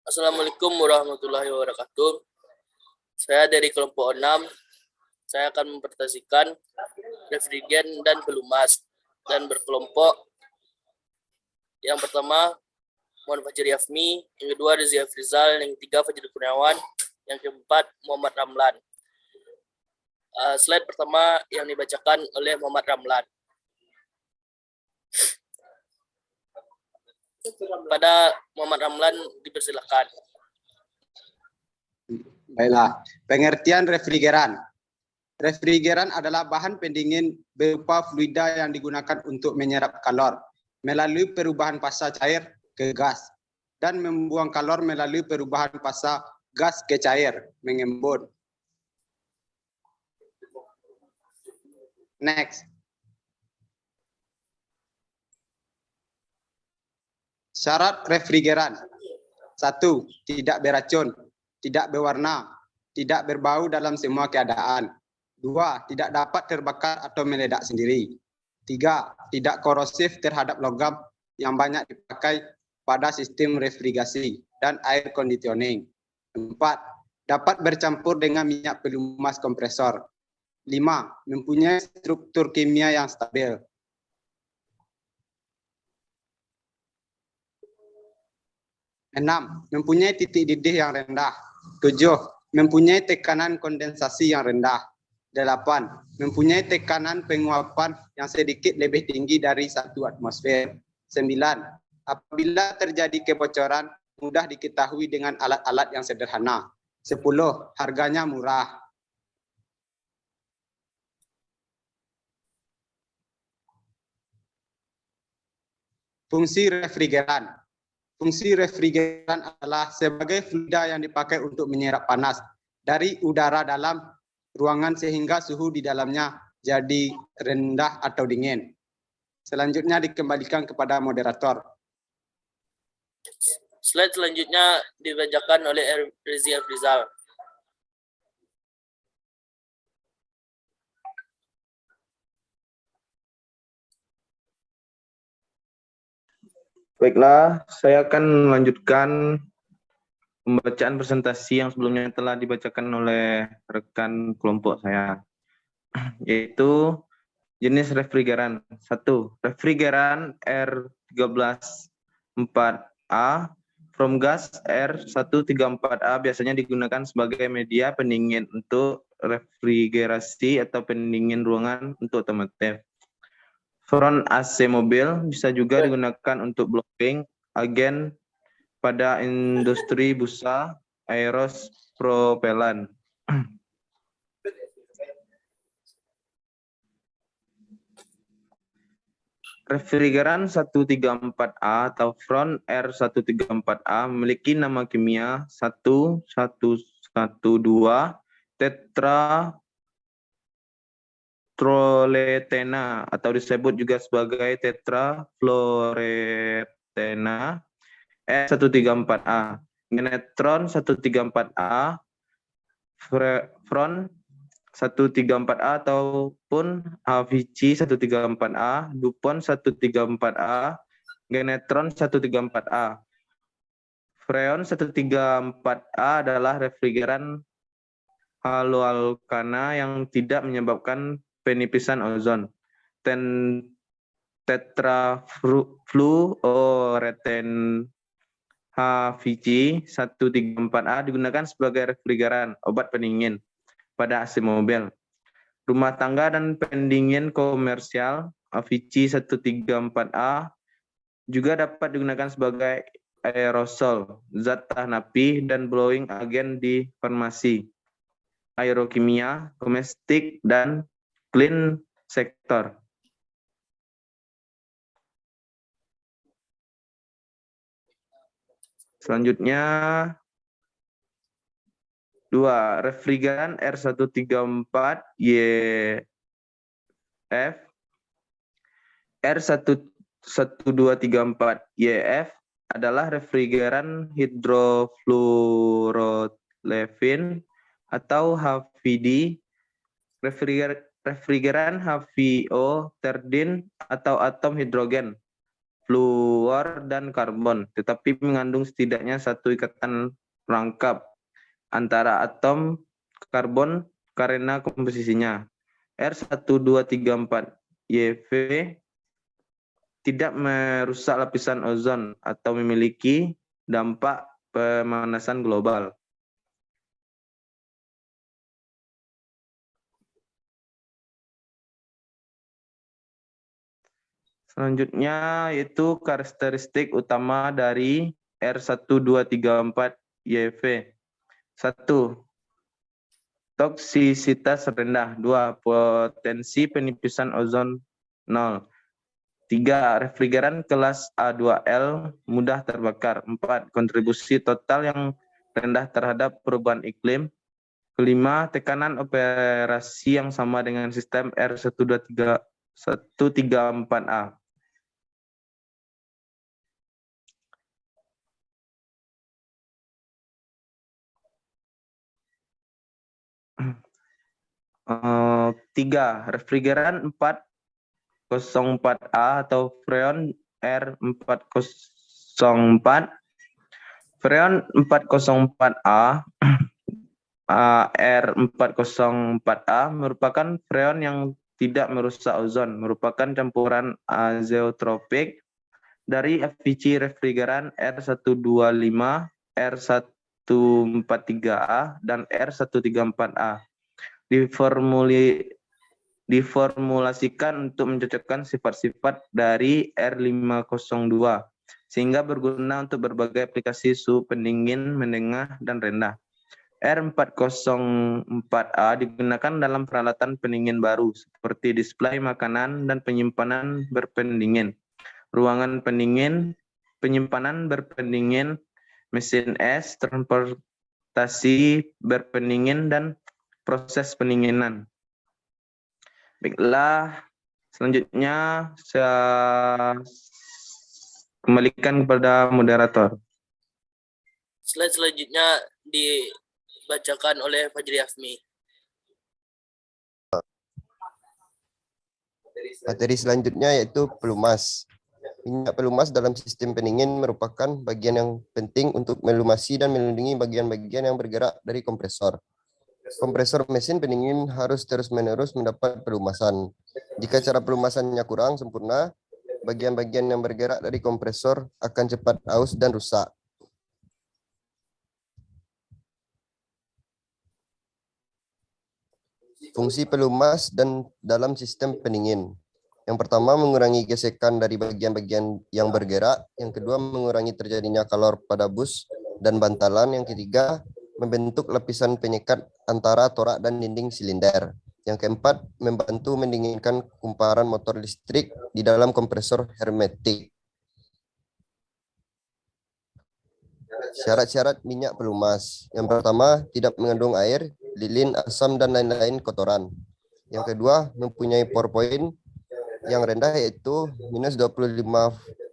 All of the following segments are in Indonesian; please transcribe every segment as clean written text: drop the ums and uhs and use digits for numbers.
Assalamualaikum warahmatullahi wabarakatuh. Saya dari kelompok 6. Saya akan mempresentasikan refrigen dan pelumas dan berkelompok. Yang pertama Muhammad Fajri Afmi, yang kedua Rizia Frizal, yang ketiga Fajri Kurniawan, yang keempat Muhammad Ramlan. Slide pertama yang dibacakan oleh Muhammad Ramlan. Pada Muhammad Ramlan dipersilakan. Baiklah, pengertian refrigeran. Refrigeran adalah bahan pendingin berupa fluida yang digunakan untuk menyerap kalor melalui perubahan fasa cair ke gas dan membuang kalor melalui perubahan fasa gas ke cair, mengembun. Next. Syarat refrigeran. 1. Tidak beracun, tidak berwarna, tidak berbau dalam semua keadaan. 2. Tidak dapat terbakar atau meledak sendiri. 3. Tidak korosif terhadap logam yang banyak dipakai pada sistem refrigerasi dan air conditioning. 4. Dapat bercampur dengan minyak pelumas kompresor. 5. Mempunyai struktur kimia yang stabil. 6. Mempunyai titik didih yang rendah. 7. Mempunyai tekanan kondensasi yang rendah. 8. Mempunyai tekanan penguapan yang sedikit lebih tinggi dari 1 atmosfer. 9. Apabila terjadi kebocoran, mudah diketahui dengan alat-alat yang sederhana. 10. Harganya murah. Fungsi refrigeran. Fungsi refrigeran adalah sebagai fluida yang dipakai untuk menyerap panas dari udara dalam ruangan sehingga suhu di dalamnya jadi rendah atau dingin. Selanjutnya dikembalikan kepada moderator. Slide selanjutnya dibacakan oleh Rizia Frizal. Baiklah, saya akan melanjutkan pembacaan presentasi yang sebelumnya telah dibacakan oleh rekan kelompok saya, yaitu jenis refrigeran. 1. Refrigeran R134A from gas R134A biasanya digunakan sebagai media pendingin untuk refrigerasi atau pendingin ruangan untuk otomotif. Front AC mobil bisa juga digunakan untuk blowing agen pada industri busa aeros propelan. Refrigeran 134A atau front R134A memiliki nama kimia 1,1,1,2 tetrafluoretena atau disebut juga sebagai tetrafluoretena R134A. Genetron 134A, front 134A ataupun Avicii 134A, Dupont 134A, Genetron 134A. Freon 134A adalah refrigeran haloalkana yang tidak menyebabkan penipisan ozon. Tetrafluoreten Avicii 134A digunakan sebagai refrigeran obat pendingin pada AC mobil, rumah tangga dan pendingin komersial. Avicii 134A juga dapat digunakan sebagai aerosol, zat tahan api, dan blowing agen di farmasi, aerokimia, domestik, dan clean sektor. Selanjutnya, 2. Refrigeran R134YF. R1234YF adalah refrigeran hidrofluorolefin atau HVD, refrigeran HVO terdin atau atom hidrogen, fluor, dan karbon, tetapi mengandung setidaknya satu ikatan rangkap antara atom karbon karena komposisinya. R1234YV tidak merusak lapisan ozon atau memiliki dampak pemanasan global. Selanjutnya yaitu karakteristik utama dari R1234YV. 1. Toksisitas rendah. 2. Potensi penipisan ozon 0. 3. Refrigeran kelas A2L mudah terbakar. 4. Kontribusi total yang rendah terhadap perubahan iklim. Kelima, tekanan operasi yang sama dengan sistem R134A. Tiga, refrigeran 404A atau freon R404. Freon 404A R404A merupakan freon yang tidak merusak ozon, merupakan campuran azeotropik dari FVC refrigeran R125, R143A, dan R134A. Diformulasikan untuk mencocokkan sifat-sifat dari R502, sehingga berguna untuk berbagai aplikasi suhu pendingin, menengah, dan rendah. R404A digunakan dalam peralatan pendingin baru, seperti display makanan dan penyimpanan berpendingin, ruangan pendingin, penyimpanan berpendingin, mesin es, transportasi berpendingin, dan proses pendinginan. Baiklah, selanjutnya saya kembalikan kepada moderator. Slide selanjutnya dibacakan oleh Fajri Afmi. Materi selanjutnya yaitu pelumas. Minyak pelumas dalam sistem pendingin merupakan bagian yang penting untuk melumasi dan melindungi bagian-bagian yang bergerak dari kompresor. Kompresor mesin pendingin harus terus-menerus mendapat pelumasan. Jika cara pelumasannya kurang sempurna, bagian-bagian yang bergerak dari kompresor akan cepat aus dan rusak. Fungsi pelumas dan dalam sistem pendingin. Yang pertama, mengurangi gesekan dari bagian-bagian yang bergerak. Yang kedua, mengurangi terjadinya kalor pada bus dan bantalan. Yang ketiga, membentuk lapisan penyekat antara torak dan dinding silinder. Yang keempat, membantu mendinginkan kumparan motor listrik di dalam kompresor hermetik. Syarat-syarat minyak pelumas. Yang pertama, tidak mengandung air, lilin, asam, dan lain-lain kotoran. Yang kedua, mempunyai pour point yang rendah, yaitu minus 25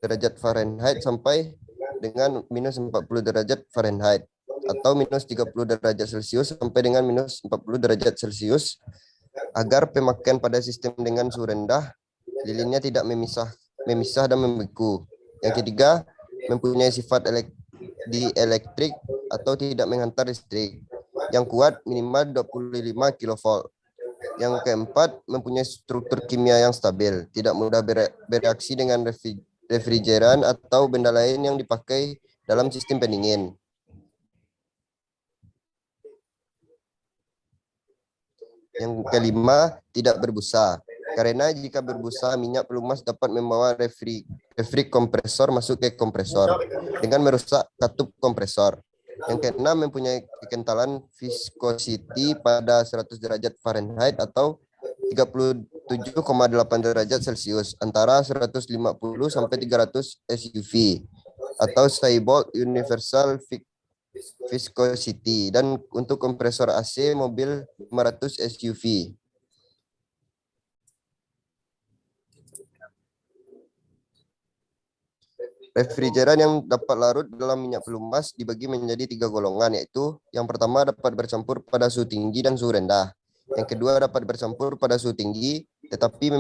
derajat Fahrenheit sampai dengan minus 40 derajat Fahrenheit. Atau minus 30 derajat Celcius sampai dengan minus 40 derajat Celcius, agar pemakaian pada sistem dengan suhu rendah, lilinnya tidak memisah dan membeku. Yang ketiga, mempunyai sifat dielektrik atau tidak menghantar listrik. Yang kuat minimal 25 kV. Yang keempat, mempunyai struktur kimia yang stabil, tidak mudah bereaksi dengan refrigeran atau benda lain yang dipakai dalam sistem pendingin. Yang kelima, tidak berbusa. Karena jika berbusa, minyak pelumas dapat membawa refri kompresor masuk ke kompresor dengan merusak katup kompresor. Yang keenam, mempunyai kekentalan viscosity pada 100 derajat Fahrenheit atau 37,8 derajat Celcius, antara 150 sampai 300 SUV atau Seibold Universal Viscosity, dan untuk kompresor AC mobil 500 SUV. Refrigeran yang dapat larut dalam minyak pelumas dibagi menjadi 3 golongan, yaitu yang pertama dapat bercampur pada suhu tinggi dan suhu rendah. Yang kedua dapat bercampur pada suhu tinggi tetapi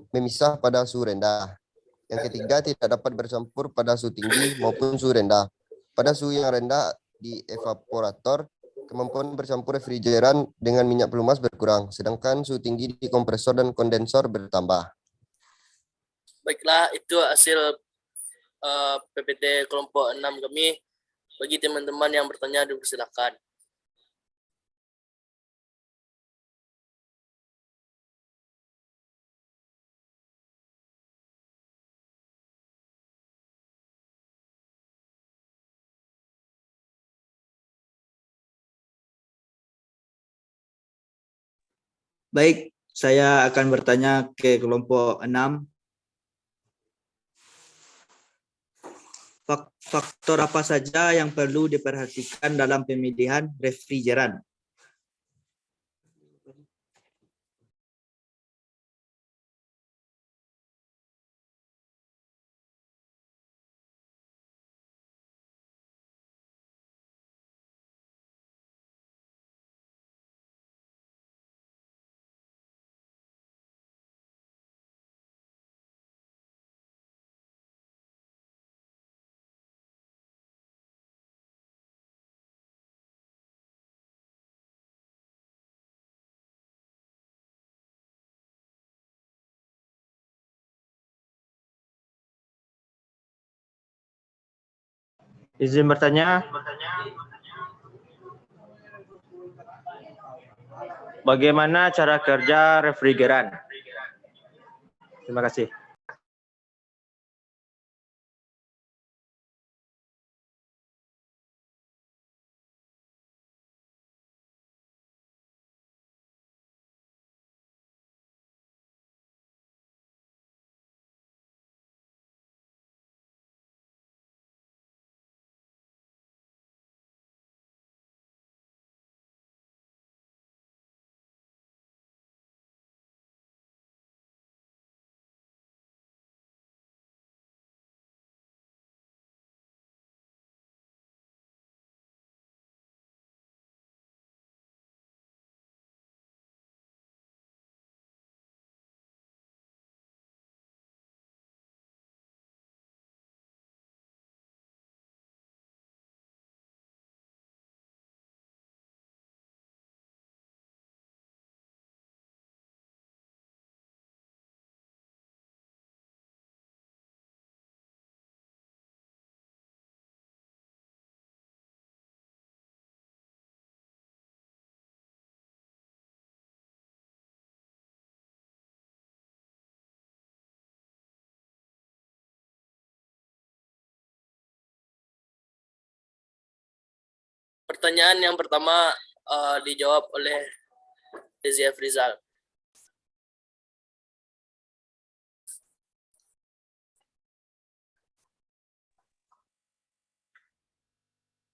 memisah pada suhu rendah. Yang ketiga, tidak dapat bercampur pada suhu tinggi maupun suhu rendah. Pada suhu yang rendah di evaporator, kemampuan bercampur refrigeran dengan minyak pelumas berkurang, sedangkan suhu tinggi di kompresor dan kondensor bertambah. Baiklah, itu hasil PPT kelompok 6 kami. Bagi teman-teman yang bertanya, dipersilakan. Baik, saya akan bertanya ke kelompok 6. Faktor apa saja yang perlu diperhatikan dalam pemilihan refrigeran? Izin bertanya. Bagaimana cara kerja refrigeran? Terima kasih. Pertanyaan yang pertama dijawab oleh Desi Afrizal.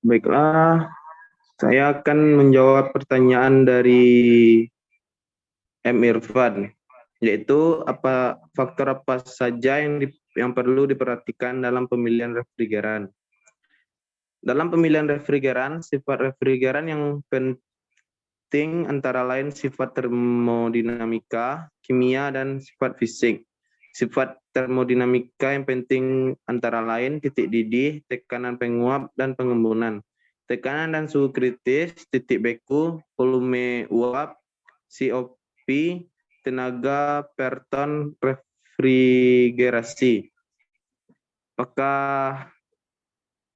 Baiklah, saya akan menjawab pertanyaan dari M. Irfan, yaitu faktor apa saja yang perlu diperhatikan dalam pemilihan refrigeran. Dalam pemilihan refrigeran, sifat refrigeran yang penting antara lain sifat termodinamika, kimia, dan sifat fisik. Sifat termodinamika yang penting antara lain titik didih, tekanan penguap, dan pengembunan. Tekanan dan suhu kritis, titik beku, volume uap, COP, tenaga per ton refrigerasi. Apakah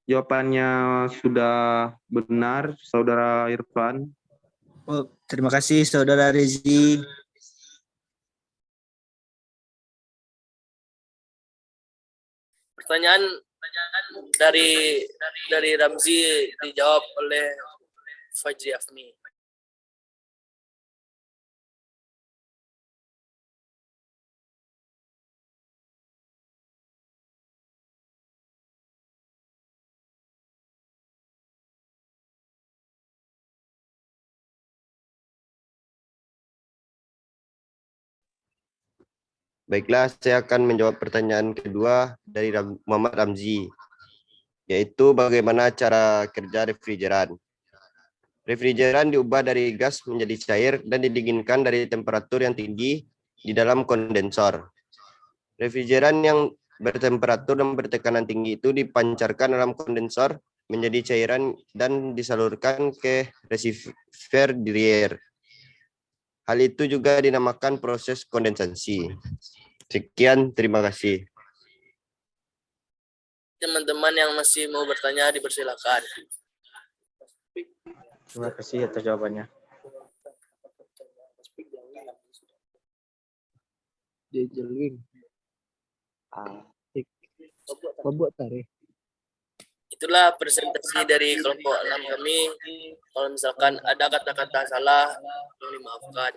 jawabannya sudah benar, Saudara Irfan? Oh, terima kasih, Saudara Rezi. Pertanyaan dari Ramzi dijawab oleh Fajri Afmi. Baiklah, saya akan menjawab pertanyaan kedua dari Muhammad Ramzi, yaitu bagaimana cara kerja refrigeran. Refrigeran diubah dari gas menjadi cair dan didinginkan dari temperatur yang tinggi di dalam kondensor. Refrigeran yang bertemperatur dan bertekanan tinggi itu dipancarkan dalam kondensor menjadi cairan dan disalurkan ke receiver Dirier. Hal itu juga dinamakan proses kondensasi. Sekian, terima kasih. Teman-teman yang masih mau bertanya dipersilakan. Terima kasih atas jawabannya. Itulah presentasi dari kelompok 6 kami. Kalau misalkan ada kata-kata salah, mohon dimaafkan.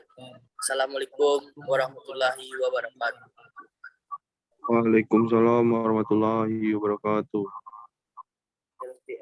Assalamualaikum warahmatullahi wabarakatuh. Waalaikumsalam warahmatullahi wabarakatuh.